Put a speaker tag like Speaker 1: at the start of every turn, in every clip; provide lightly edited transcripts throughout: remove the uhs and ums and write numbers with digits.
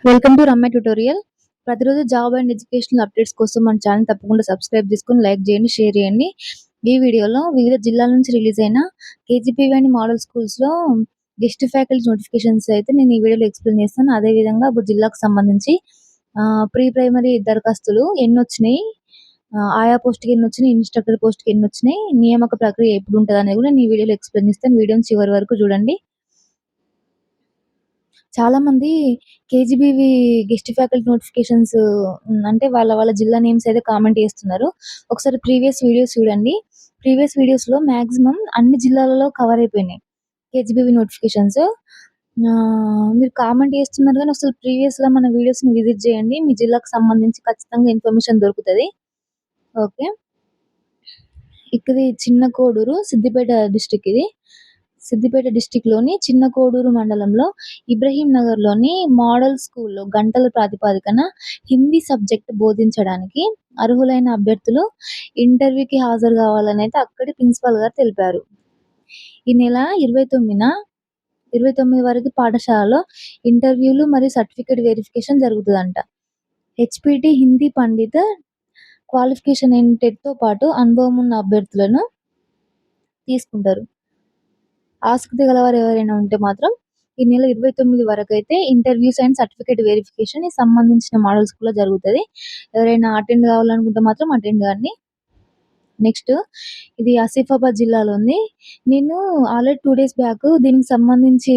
Speaker 1: Welcome to Ramya tutorial. ప్రతిరోజు job and educational updates కోసం మన ఛానల్ తప్పకుండా సబ్స్క్రైబ్ చేసుకొని లైక్ చేయండి, షేర్ చేయండి. ఈ వీడియోలో వివిధ జిల్లాల నుంచి రిలీజ్ అయిన కేజీపీవీ అండ్ మోడల్ స్కూల్స్లో గెస్ట్ ఫ్యాకల్టీ నోటిఫికేషన్స్ అయితే నేను ఈ వీడియోలో ఎక్స్ప్లెయిన్ చేస్తాను. అదేవిధంగా ఒక జిల్లాకు సంబంధించి ప్రీ ప్రైమరీ దరఖాస్తులు ఎన్ని వచ్చినాయి, ఆయా పోస్ట్కి ఎన్ని వచ్చినాయి, ఇన్స్ట్రక్టర్ పోస్ట్కి ఎన్ని వచ్చినాయి, నియామక ప్రక్రియ ఎప్పుడు ఉంటుంది అనేది కూడా నేను ఈ వీడియోలో ఎక్స్ప్లెయిన్ చేస్తాను. వీడియోని చివరి వరకు చూడండి. చాలా మంది కేజీబీవీ గెస్ట్ ఫ్యాకల్టీ నోటిఫికేషన్స్ అంటే వాళ్ళ జిల్లా నేమ్స్ అయితే కామెంట్ చేస్తున్నారు. ఒకసారి ప్రీవియస్ వీడియోస్ చూడండి. ప్రీవియస్ వీడియోస్లో మ్యాక్సిమం అన్ని జిల్లాలలో కవర్ అయిపోయినాయి కేజీబీవీ నోటిఫికేషన్స్. మీరు కామెంట్ చేస్తున్నారు కానీ అసలు ప్రీవియస్గా మన వీడియోస్ని విజిట్ చేయండి. మీ జిల్లాకు సంబంధించి ఖచ్చితంగా ఇన్ఫర్మేషన్ దొరుకుతుంది. ఓకే, ఇక్కడ చిన్న కోడూరు సిద్దిపేట డిస్టిక్. ఇది సిద్దిపేట డిస్టిక్లోని చిన్న కోడూరు మండలంలో ఇబ్రహీం నగర్లోని మోడల్ స్కూల్లో గంటల ప్రాతిపదికన హిందీ సబ్జెక్ట్ బోధించడానికి అర్హులైన అభ్యర్థులు ఇంటర్వ్యూకి హాజరు కావాలని అయితే అక్కడి ప్రిన్సిపాల్ గారు తెలిపారు. ఈ నెల 29 వరకు పాఠశాలలో ఇంటర్వ్యూలు మరియు సర్టిఫికేట్ వెరిఫికేషన్ జరుగుతుందంట. హెచ్పిటి హిందీ పండిత క్వాలిఫికేషన్ టెట్తో పాటు అనుభవం ఉన్న అభ్యర్థులను తీసుకుంటారు. ఆసక్తి గలవారు ఎవరైనా ఉంటే మాత్రం ఈ నెల 29 వరకు అయితే ఇంటర్వ్యూస్ అండ్ సర్టిఫికేట్ వెరిఫికేషన్ సంబంధించిన మోడల్ స్కూల్లో జరుగుతుంది. ఎవరైనా అటెండ్ కావాలనుకుంటే మాత్రం అటెండ్ కాండి. నెక్స్ట్, ఇది ఆసిఫాబాద్ జిల్లాలో ఉంది. నేను ఆల్రెడీ 2 days బ్యాక్ దీనికి సంబంధించి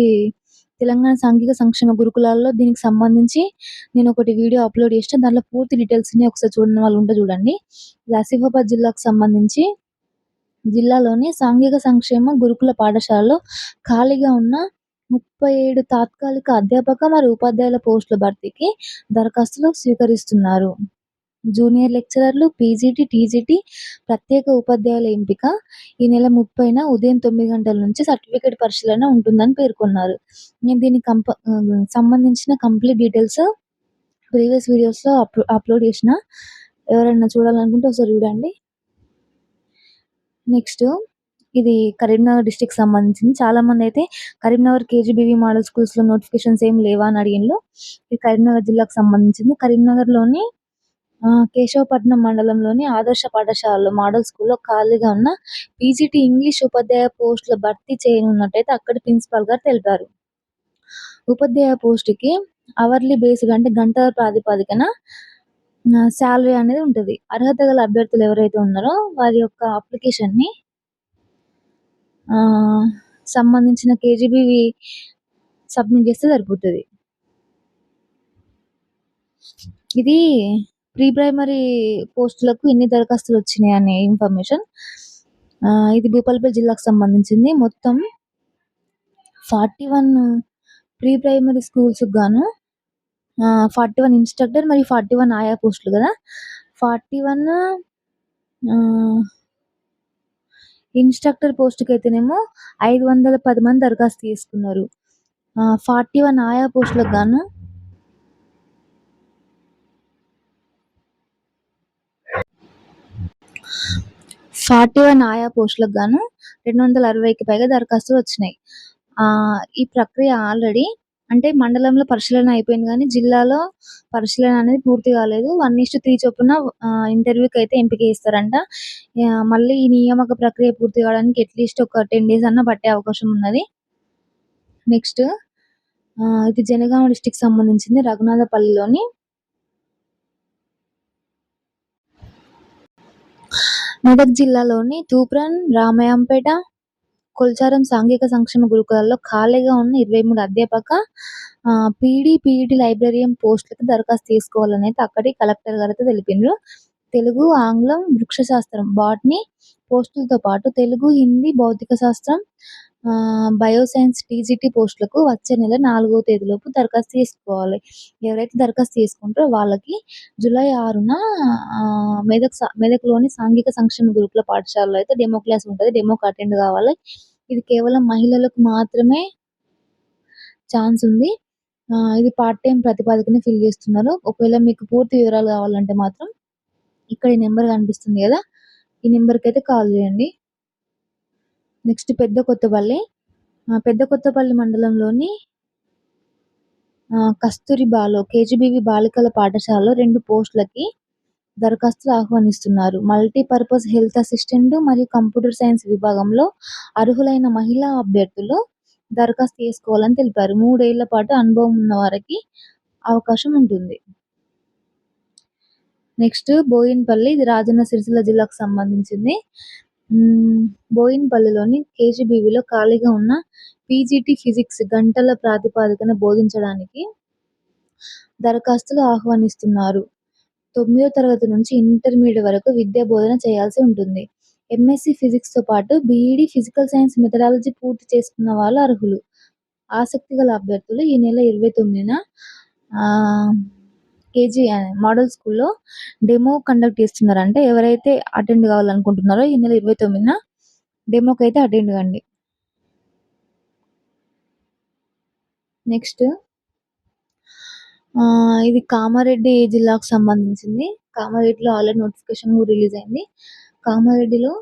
Speaker 1: తెలంగాణ సాంఘిక సంక్షేమ గురుకులాల్లో దీనికి సంబంధించి నేను ఒకటి వీడియో అప్లోడ్ చేసిన. దాంట్లో పూర్తి డీటెయిల్స్ని ఒకసారి చూడని వాళ్ళు ఉంటే చూడండి. ఇది ఆసిఫాబాద్ జిల్లాకు సంబంధించి జిల్లాలోని సాంఘిక సంక్షేమ గురుకుల పాఠశాలలో ఖాళీగా ఉన్న 37 తాత్కాలిక అధ్యాపక మరియు ఉపాధ్యాయుల పోస్టుల భర్తీకి దరఖాస్తులు స్వీకరిస్తున్నారు. జూనియర్ లెక్చరర్లు, పీజీటీ, టీజీటీ, ప్రత్యేక ఉపాధ్యాయుల ఎంపిక ఈ నెల 30న ఉదయం 9 గంటల నుంచి సర్టిఫికేట్ పరిశీలన ఉంటుందని పేర్కొన్నారు. నేను దీనికి సంబంధించిన కంప్లీట్ డీటెయిల్స్ ప్రీవియస్ వీడియోస్లో అప్లోడ్ చేసిన. ఎవరైనా చూడాలనుకుంటే ఒకసారి చూడండి. నెక్స్ట్, ఇది కరీంనగర్ డిస్టిక్ సంబంధించింది. చాలా మంది అయితే కరీంనగర్ కేజీబీవీ మోడల్ స్కూల్స్లో నోటిఫికేషన్స్ ఏం లేవా అని అడిగిండ్రు. ఇది కరీంనగర్ జిల్లాకు సంబంధించింది. కరీంనగర్లోని కేశవపట్నం మండలంలోని ఆదర్శ పాఠశాలలో మోడల్ స్కూల్లో ఖాళీగా ఉన్న పీజీటీ ఇంగ్లీష్ ఉపాధ్యాయ పోస్టుల భర్తీ చేయనున్నట్టయితే అక్కడి ప్రిన్సిపాల్ గారు తెలిపారు. ఉపాధ్యాయ పోస్టుకి అవర్లీ బేస్డ్ అంటే గంటల ప్రాతిపదికన శాలరీ అనేది ఉంటుంది. అర్హత గల అభ్యర్థులు ఎవరైతే ఉన్నారో వారి యొక్క అప్లికేషన్ని సంబంధించిన కేజీబీవీ సబ్మిట్ చేస్తే సరిపోతుంది. ఇది ప్రీ ప్రైమరీ పోస్టులకు ఎన్ని దరఖాస్తులు వచ్చినాయి అనే ఇన్ఫర్మేషన్. ఇది భూపాలపల్లి జిల్లాకు సంబంధించింది. మొత్తం 41 ప్రీ ప్రైమరీ స్కూల్స్కి గాను 41 ఇన్స్ట్రక్టర్ మరియు 41 ఆయా పోస్టులు కదా. 41 ఇన్స్ట్రక్టర్ పోస్టుకి అయితేనేమో 510 మంది దరఖాస్తు చేసుకున్నారు. 41 ఆయా పోస్టులకు గాను 260కి పైగా దరఖాస్తులు వచ్చినాయి. ఈ ప్రక్రియ ఆల్రెడీ అంటే మండలంలో పరిశీలన అయిపోయింది కానీ జిల్లాలో పరిశీలన అనేది పూర్తి కాలేదు. 1:3 చొప్పున ఇంటర్వ్యూకి అయితే ఎంపిక చేస్తారంట. మళ్ళీ ఈ నియామక ప్రక్రియ పూర్తి కావడానికి అట్లీస్ట్ ఒక 10 days అన్నా పట్టే అవకాశం ఉన్నది. నెక్స్ట్, ఇది జనగామ డిస్టిక్ సంబంధించింది. రఘునాథపల్లిలోని మెదక్ జిల్లాలోని తూప్రాన్, రామాయంపేట, కొల్చారం సాంఘిక సంక్షేమ గురుకులాల్లో ఖాళీగా ఉన్న 23 అధ్యాపక పీఈటీ లైబ్రరీయన్ పోస్టులకు దరఖాస్తు చేసుకోవాలని అయితే అక్కడి కలెక్టర్ గారు అయితే తెలిపిండ్రు. తెలుగు, ఆంగ్లం, వృక్షశాస్త్రం, బాటనీ పోస్టులతో పాటు తెలుగు, హిందీ, భౌతిక శాస్త్రం, బయోసైన్స్ టీజీటీ పోస్టులకు వచ్చే నెల 4వ తేదీలోపు దరఖాస్తు చేసుకోవాలి. ఎవరైతే దరఖాస్తు చేసుకుంటారో వాళ్ళకి జూలై 6న మెదక్లోని సాంఘిక సంక్షేమ గురుకుల పాఠశాలలో అయితే డెమో క్లాస్ ఉంటుంది. డెమోకి అటెండ్ కావాలి. ఇది కేవలం మహిళలకు మాత్రమే ఛాన్స్ ఉంది. ఇది పార్ట్ టైం ప్రతిపాదికన ఫిల్ చేస్తున్నారు. ఒకవేళ మీకు పూర్తి వివరాలు కావాలంటే మాత్రం ఇక్కడ ఈ నెంబర్ కనిపిస్తుంది కదా, ఈ నెంబర్కి అయితే కాల్ చేయండి. నెక్స్ట్, పెద్ద కొత్తపల్లి మండలంలోని కస్తూరిబాలో కేజీబీవీ బాలికల పాఠశాలలో 2 పోస్టులకి దరఖాస్తులు ఆహ్వానిస్తున్నారు. మల్టీపర్పస్ హెల్త్ అసిస్టెంట్ మరియు కంప్యూటర్ సైన్స్ విభాగంలో అర్హులైన మహిళా అభ్యర్థులు దరఖాస్తు చేసుకోవాలని తెలిపారు. 3 ఏళ్ల పాటు అనుభవం ఉన్న వారికి అవకాశం ఉంటుంది. నెక్స్ట్ బోయిన్పల్లి, ఇది రాజన్న సిరిసిల్ల జిల్లాకు సంబంధించింది. బోయిన్పల్లిలోని కేజీబీవీలో ఖాళీగా ఉన్న పీజీటీ ఫిజిక్స్ గంటల ప్రాతిపదికన బోధించడానికి దరఖాస్తులు ఆహ్వానిస్తున్నారు. 9వ తరగతి నుంచి ఇంటర్మీడియట్ వరకు విద్యా బోధన చేయాల్సి ఉంటుంది. ఎంఎస్సీ ఫిజిక్స్‌తో పాటు బీఈడీ ఫిజికల్ సైన్స్ మెథడాలజీ పూర్తి చేసుకున్న వాళ్ళు అర్హులు. ఆసక్తి గల అభ్యర్థులు ఈ నెల 29న కేజీ మోడల్ స్కూల్‌లో డెమో కండక్ట్ చేస్తున్నారు. అంటే ఎవరైతే అటెండ్ కావాలనుకుంటున్నారో ఈ నెల 29న డెమోకైతే అటెండ్ కండి. నెక్స్ట్ ఇది కామారెడ్డి జిల్లాకు సంబంధించింది. కామారెడ్డిలో ఆల్రెడీ నోటిఫికేషన్ కూడా రిలీజ్ అయింది. కామారెడ్డిలో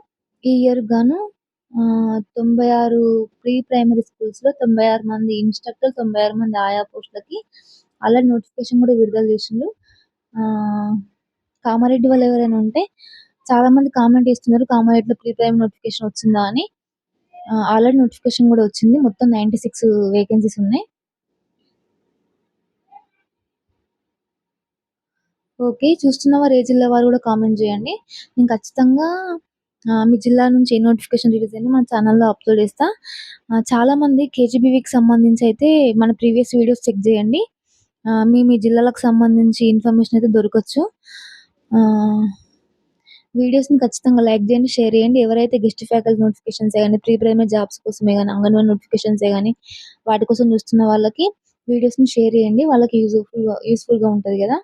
Speaker 1: ఈ ఇయర్ గాను 96 ప్రీ ప్రైమరీ స్కూల్స్‌లో 96 మంది ఇన్‌స్ట్రక్టర్, 96 మంది ఆయా పోస్టులకి ఆల్రెడీ నోటిఫికేషన్ కూడా విడుదల చేసిండ్రు. కామారెడ్డి వాళ్ళు ఎవరైనా ఉంటే చాలామంది కామెంట్ చేస్తున్నారు కామారెడ్డిలో ప్రీ ప్రైమరీ నోటిఫికేషన్ వచ్చిందా అని. ఆల్రెడీ నోటిఫికేషన్ కూడా వచ్చింది. మొత్తం 96 వేకెన్సీస్ ఉన్నాయి. ఓకే. చూస్తున్నవారు ఏ జిల్లా వారు కూడా కామెంట్ చేయండి. నేను ఖచ్చితంగా మీ జిల్లా నుంచి ఏ నోటిఫికేషన్ రిలీజ్ అయిందో మన ఛానల్‌లో అప్‌లోడ్ చేస్తా. చాలామంది కేజీబీవీకి సంబంధించి అయితే మన ప్రీవియస్ వీడియోస్ చెక్ చేయండి. మీ మీ జిల్లాలకు సంబంధించి ఇన్ఫర్మేషన్ అయితే దొరకచ్చు. వీడియోస్‌ని ఖచ్చితంగా లైక్ చేయండి, షేర్ చేయండి. ఎవరైతే గెస్ట్ ఫ్యాకల్టీ నోటిఫికేషన్సే గాని, ప్రీ ప్రైమరీ జాబ్స్ కోసమే గాని, అంగన్వాడీ నోటిఫికేషన్సే గాని వాటి కోసం చూస్తున్న వాళ్ళకి వీడియోస్‌ని షేర్ చేయండి. వాళ్ళకి యూజ్‌ఫుల్‌గా ఉంటది కదా!